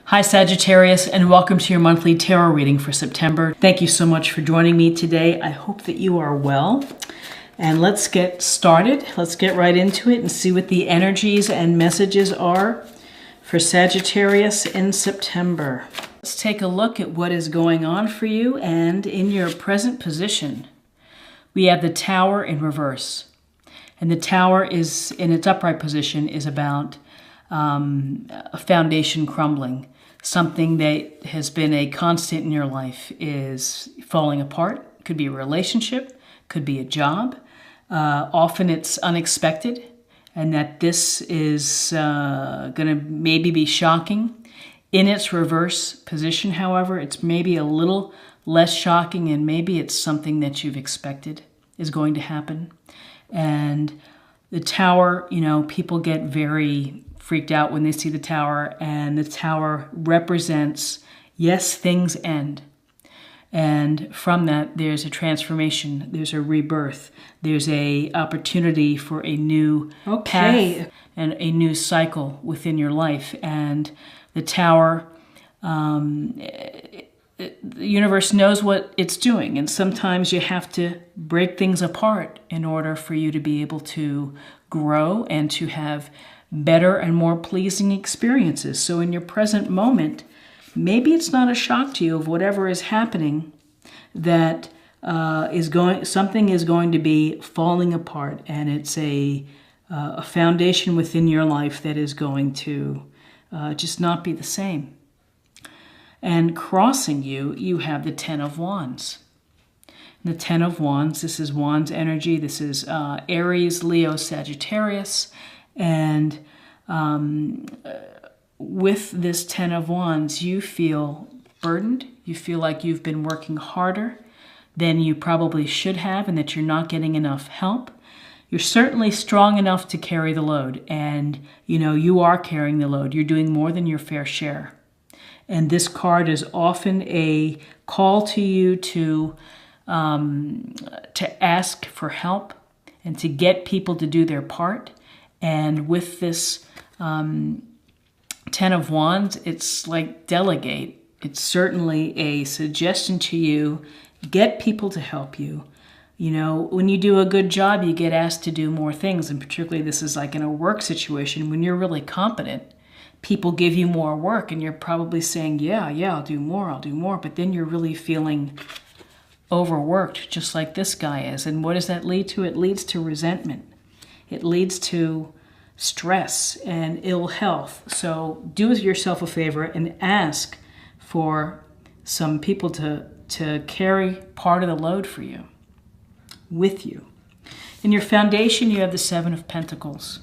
Hi Sagittarius, and welcome to your monthly tarot reading for September. Thank you so much for joining me today. I hope that you are well. And let's get started. Let's get right into it and see what the energies and messages are for Sagittarius in September. Let's take a look at what is going on for you and in your present position. We have the Tower in reverse. And the Tower is in its upright position is about a foundation crumbling. Something that has been a constant in your life is falling apart. Could be a relationship, could be a job. Often it's unexpected, and that this is going to maybe be shocking. In its reverse position, however, it's maybe a little less shocking, and maybe it's something that you've expected is going to happen. And the Tower, people get very freaked out when they see the Tower, and the Tower represents, yes, things end. And from that, there's a transformation, there's a rebirth, there's a opportunity for a new path and a new cycle within your life. And the Tower, the universe knows what it's doing, and sometimes you have to break things apart in order for you to be able to grow and to have better and more pleasing experiences. So in your present moment, maybe it's not a shock to you of whatever is happening that something is going to be falling apart, and it's a foundation within your life that is going to just not be the same. And crossing you, you have the Ten of Wands. And the Ten of Wands, this is Wands energy. This is Aries, Leo, Sagittarius. And with this Ten of Wands, you feel burdened. You feel like you've been working harder than you probably should have, and that you're not getting enough help. You're certainly strong enough to carry the load, and you are carrying the load. You're doing more than your fair share. And this card is often a call to you to ask for help and to get people to do their part. And with this Ten of Wands, it's like delegate. It's certainly a suggestion to you. Get people to help you. When you do a good job, you get asked to do more things. And particularly this is like in a work situation when you're really competent. People give you more work and you're probably saying, yeah, I'll do more. But then you're really feeling overworked, just like this guy is. And what does that lead to? It leads to resentment. It leads to stress and ill health. So do yourself a favor and ask for some people to carry part of the load for you, with you. In your foundation, you have the Seven of Pentacles.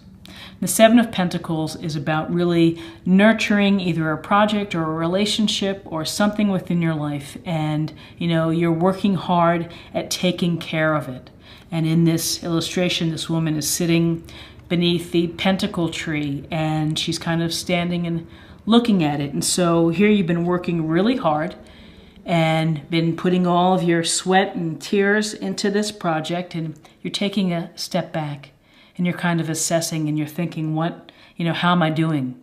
The Seven of Pentacles is about really nurturing either a project or a relationship or something within your life. And, you're working hard at taking care of it. And in this illustration, this woman is sitting beneath the pentacle tree, and she's kind of standing and looking at it. And so here you've been working really hard and been putting all of your sweat and tears into this project, and you're taking a step back and you're kind of assessing and you're thinking, how am I doing?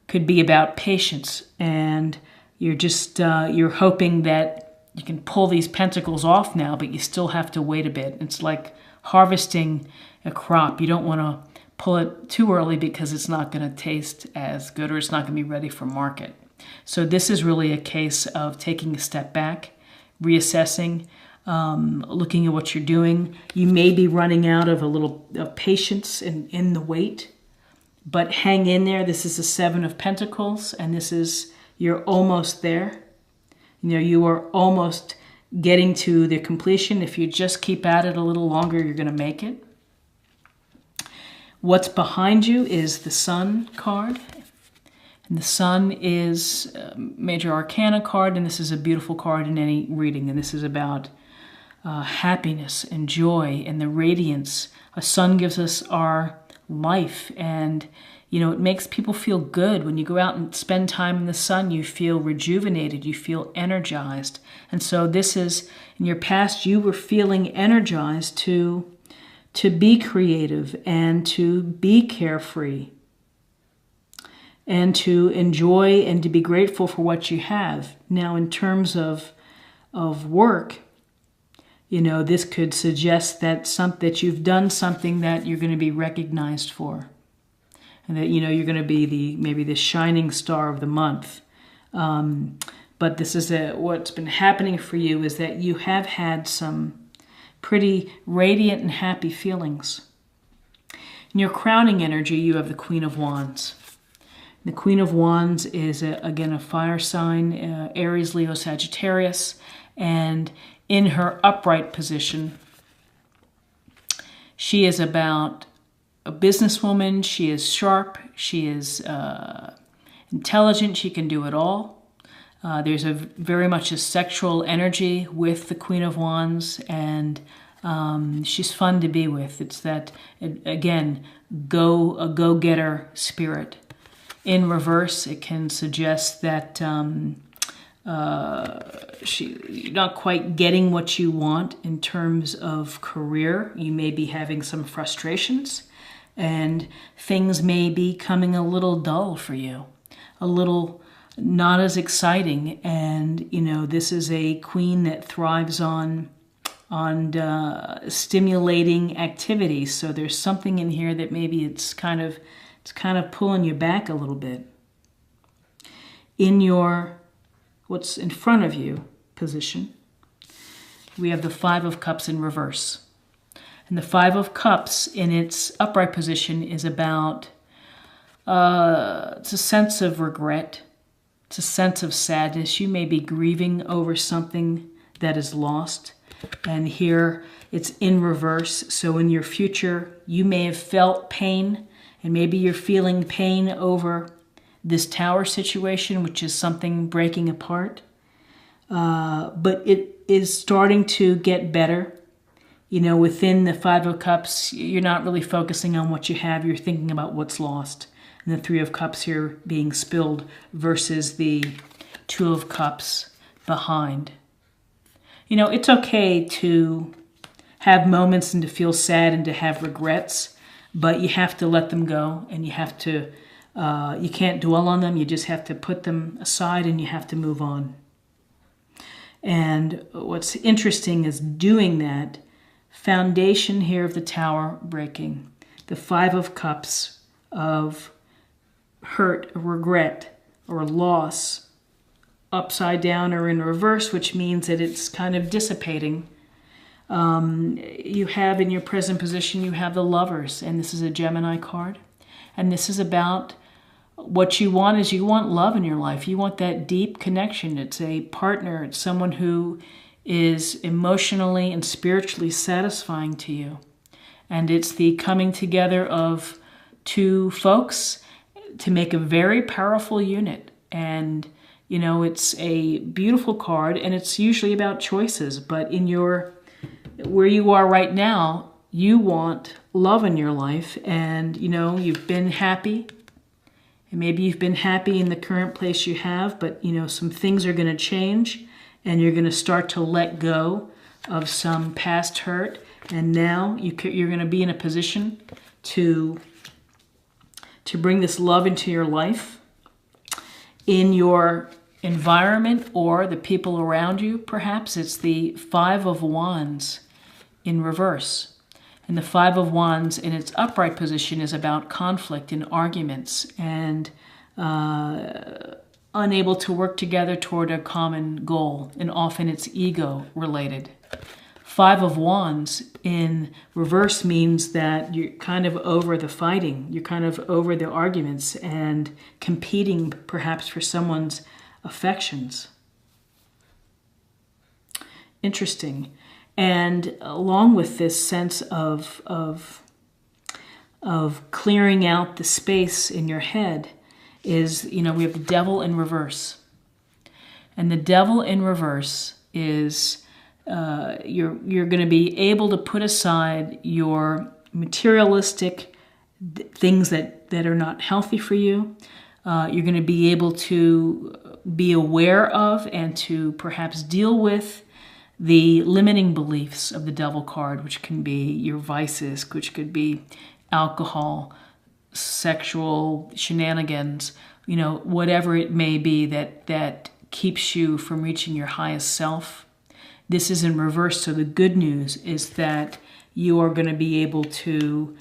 Could be about patience, and you're just, you're hoping that you can pull these pentacles off now, but you still have to wait a bit. It's like harvesting a crop. You don't want to pull it too early because it's not going to taste as good, or it's not going to be ready for market. So this is really a case of taking a step back, reassessing, looking at what you're doing. You may be running out of a little patience in the wait, but hang in there. This is the Seven of Pentacles, and you're almost there. You are almost getting to the completion. If you just keep at it a little longer, you're going to make it. What's behind you is the Sun card. And the Sun is a major arcana card, and this is a beautiful card in any reading. And this is about happiness and joy and the radiance. A sun gives us our life, and it makes people feel good. When you go out and spend time in the sun, you feel rejuvenated, you feel energized. And so this is, in your past, you were feeling energized to be creative and to be carefree. and to enjoy and to be grateful for what you have. Now, in terms of work, you know, this could suggest that that you've done something that you're going to be recognized for, and that, you know, you're going to be maybe the shining star of the month. But this is what's been happening for you is that you have had some pretty radiant and happy feelings. In your crowning energy, you have the Queen of Wands. The Queen of Wands is, again, a fire sign, Aries, Leo, Sagittarius. And in her upright position, she is about a businesswoman. She is sharp. She is intelligent. She can do it all. There's very much a sexual energy with the Queen of Wands, and she's fun to be with. It's that, again, a go-getter spirit. In reverse, it can suggest that you're not quite getting what you want in terms of career. You may be having some frustrations, and things may be coming a little dull for you, a little not as exciting. And, you know, this is a queen that thrives on stimulating activities. So there's something in here that maybe it's kind of pulling you back a little bit. In your what's in front of you position, we have the Five of Cups in reverse. And the Five of Cups in its upright position is about, it's a sense of regret. It's a sense of sadness. You may be grieving over something that is lost. And here it's in reverse. So in your future, you may have felt pain, and maybe you're feeling pain over this tower situation, which is something breaking apart. But it is starting to get better. You know, within the Five of Cups, you're not really focusing on what you have. You're thinking about what's lost. And the Three of Cups here being spilled versus the Two of Cups behind. You know, it's okay to have moments and to feel sad and to have regrets, but you have to let them go, and you have to, you can't dwell on them. You just have to put them aside, and you have to move on. And what's interesting is doing that, foundation here of the Tower breaking, the Five of Cups of hurt, regret, or loss, upside down or in reverse, which means that it's kind of dissipating. You have in your present position, you have the Lovers, and this is a Gemini card. And this is about what you want is you want love in your life. You want that deep connection. It's a partner. It's someone who is emotionally and spiritually satisfying to you. And it's the coming together of two folks to make a very powerful unit. And you know, it's a beautiful card, and it's usually about choices. But in where you are right now, you want love in your life, and you know, you've been happy, and maybe you've been happy in the current place you have, but you know, some things are going to change, and you're going to start to let go of some past hurt, and now you're going to be in a position to bring this love into your life. In your environment or the people around you, perhaps it's the Five of Wands in reverse. And the Five of Wands in its upright position is about conflict and arguments and unable to work together toward a common goal. And often it's ego related. Five of Wands in reverse means that you're kind of over the fighting. You're kind of over the arguments and competing perhaps for someone's affections. Interesting. And along with this sense of clearing out the space in your head is, you know, we have the Devil in reverse. And the Devil in reverse is you're going to be able to put aside your materialistic things that are not healthy for you. You're going to be able to be aware of and to perhaps deal with the limiting beliefs of the Devil card, which can be your vices, which could be alcohol, sexual shenanigans, you know, whatever it may be that keeps you from reaching your highest self. This is in reverse. So the good news is that you are going to be able to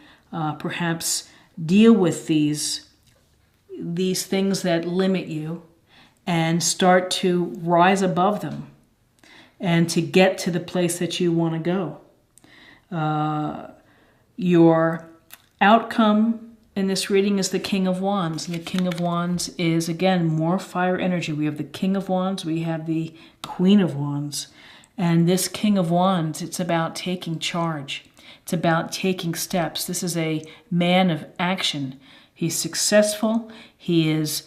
perhaps deal with these things that limit you and start to rise above them and to get to the place that you want to go. Your outcome in this reading is the King of Wands. And the King of Wands is, again, more fire energy. We have the King of Wands. We have the Queen of Wands. And this King of Wands, it's about taking charge. It's about taking steps. This is a man of action. He's successful. He is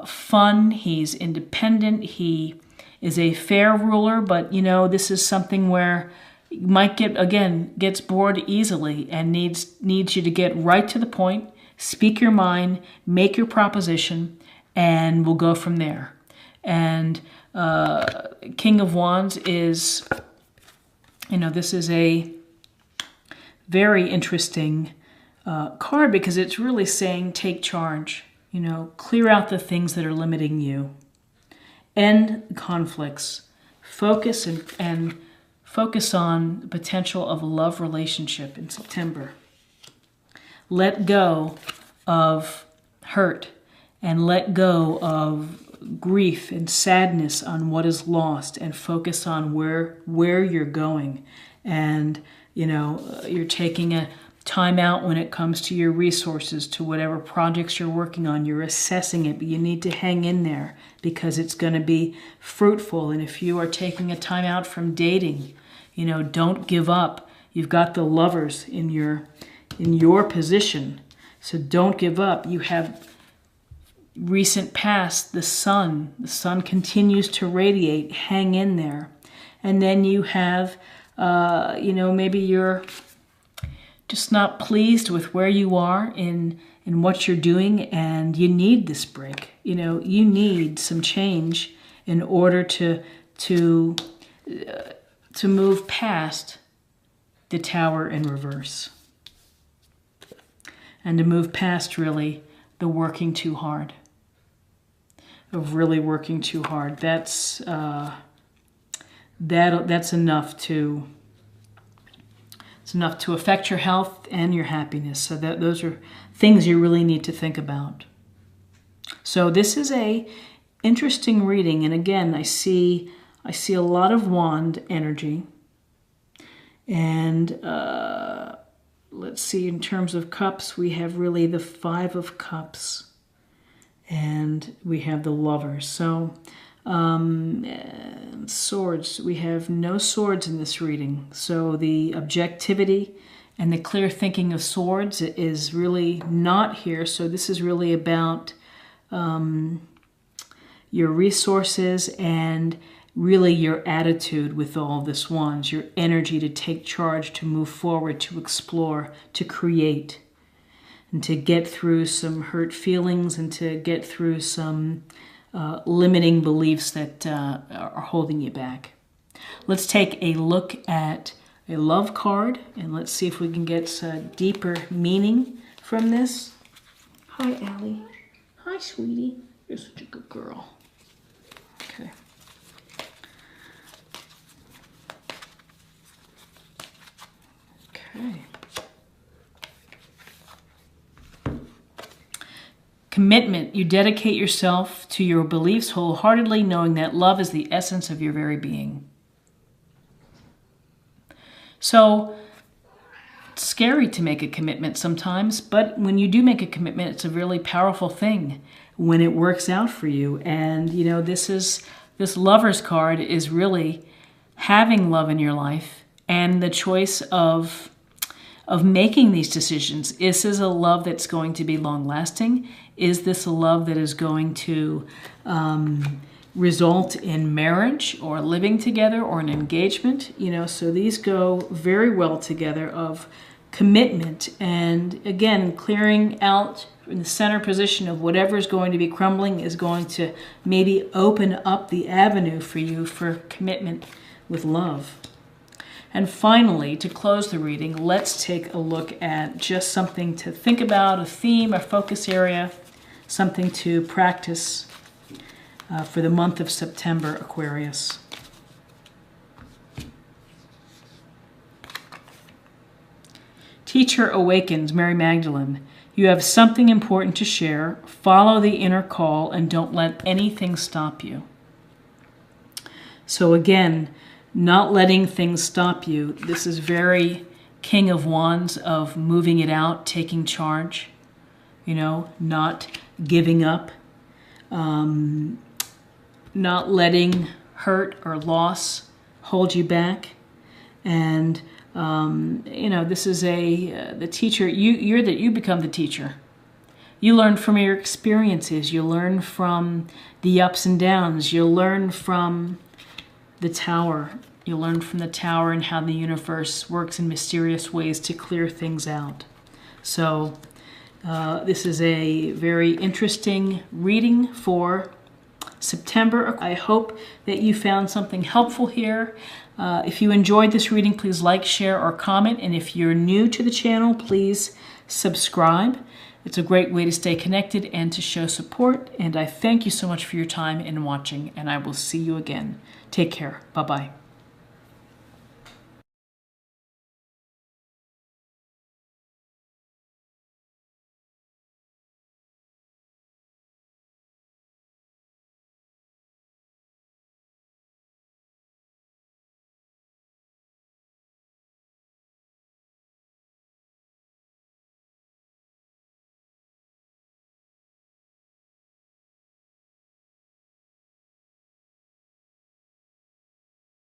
fun. He's independent. He is a fair ruler. But, you know, this is something where you might gets bored easily and needs you to get right to the point, speak your mind, make your proposition, and we'll go from there. And King of Wands is, you know, this is a very interesting card because it's really saying take charge, you know, clear out the things that are limiting you, end conflicts, focus and focus on the potential of a love relationship in September. Let go of hurt and let go of grief and sadness on what is lost and focus on where you're going. And, you know, you're taking a time out when it comes to your resources, to whatever projects you're working on. You're assessing it, but you need to hang in there because it's going to be fruitful. And if you are taking a time out from dating, you know, don't give up. You've got the Lovers in your position, so don't give up. You have recent past, the sun. The sun continues to radiate. Hang in there. And then you have, you know, maybe you're just not pleased with where you are in what you're doing, and you need this break. You know, you need some change in order to move past the Tower in reverse, and to move past really the working too hard, of really working too hard. That's enough to. It's enough to affect your health and your happiness. So those are things you really need to think about. So this is a interesting reading, and again, I see a lot of wand energy. And let's see, in terms of cups, we have really the Five of Cups, and we have the Lovers. So swords, we have no swords in this reading. So the objectivity and the clear thinking of swords is really not here. So this is really about your resources and really your attitude with all this wands, your energy to take charge, to move forward, to explore, to create, and to get through some hurt feelings and to get through some limiting beliefs that are holding you back. Let's take a look at a love card, and let's see if we can get some deeper meaning from this. Hi, Allie. Hi, sweetie. You're such a good girl. Okay. Okay. Commitment. You dedicate yourself to your beliefs wholeheartedly, knowing that love is the essence of your very being. So, it's scary to make a commitment sometimes, but when you do make a commitment, it's a really powerful thing when it works out for you. And, you know, this Lover's card is really having love in your life and the choice of making these decisions. Is this a love that's going to be long-lasting? Is this a love that is going to result in marriage or living together or an engagement? You know, so these go very well together, of commitment and, again, clearing out in the center position of whatever is going to be crumbling is going to maybe open up the avenue for you for commitment with love. And finally, to close the reading, let's take a look at just something to think about, a theme, a focus area, something to practice for the month of September, Aquarius. Teacher awakens, Mary Magdalene. You have something important to share. Follow the inner call and don't let anything stop you. So again, not letting things stop you. This is very King of Wands, of moving it out, taking charge, you know, not giving up, not letting hurt or loss hold you back. And you know, this is the teacher. You become the teacher. You learn from your experiences. You learn from the ups and downs. You learn from the Tower. You learn from the Tower and how the universe works in mysterious ways to clear things out. So this is a very interesting reading for September. I hope that you found something helpful here. If you enjoyed this reading, please like, share, or comment. And if you're new to the channel, please subscribe. It's a great way to stay connected and to show support. And I thank you so much for your time in watching, and I will see you again. Take care. Bye-bye.